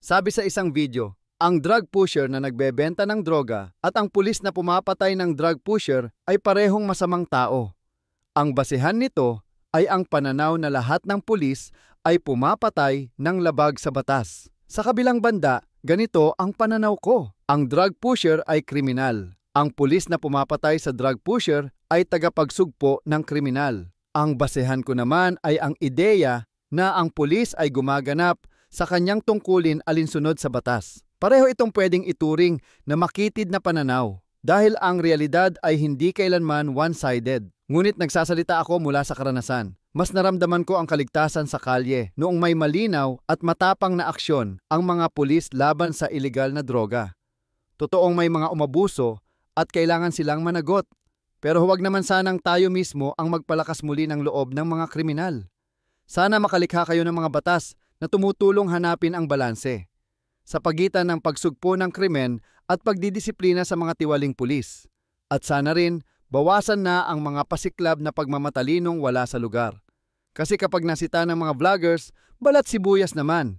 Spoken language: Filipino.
Sabi sa isang video, ang drug pusher na nagbebenta ng droga at ang pulis na pumapatay ng drug pusher ay parehong masamang tao. Ang basehan nito ay ang pananaw na lahat ng pulis ay pumapatay ng labag sa batas. Sa kabilang banda, ganito ang pananaw ko. Ang drug pusher ay kriminal. Ang pulis na pumapatay sa drug pusher ay tagapagsugpo ng kriminal. Ang basehan ko naman ay ang ideya na ang pulis ay gumaganap sa kanyang tungkulin alinsunod sa batas. Pareho itong pwedeng ituring na makitid na pananaw dahil ang realidad ay hindi kailanman one-sided. Ngunit nagsasalita ako mula sa karanasan. Mas naramdaman ko ang kaligtasan sa kalye noong may malinaw at matapang na aksyon ang mga pulis laban sa ilegal na droga. Totoong may mga umabuso at kailangan silang managot. Pero huwag naman sanang tayo mismo ang magpalakas muli ng loob ng mga kriminal. Sana makalikha kayo ng mga batas na tumutulong hanapin ang balanse sa pagitan ng pagsugpo ng krimen at pagdidisiplina sa mga tiwaling pulis. At sana rin, bawasan na ang mga pasiklab na pagmamatalinong wala sa lugar. Kasi kapag nasita ng mga vloggers, balat sibuyas naman.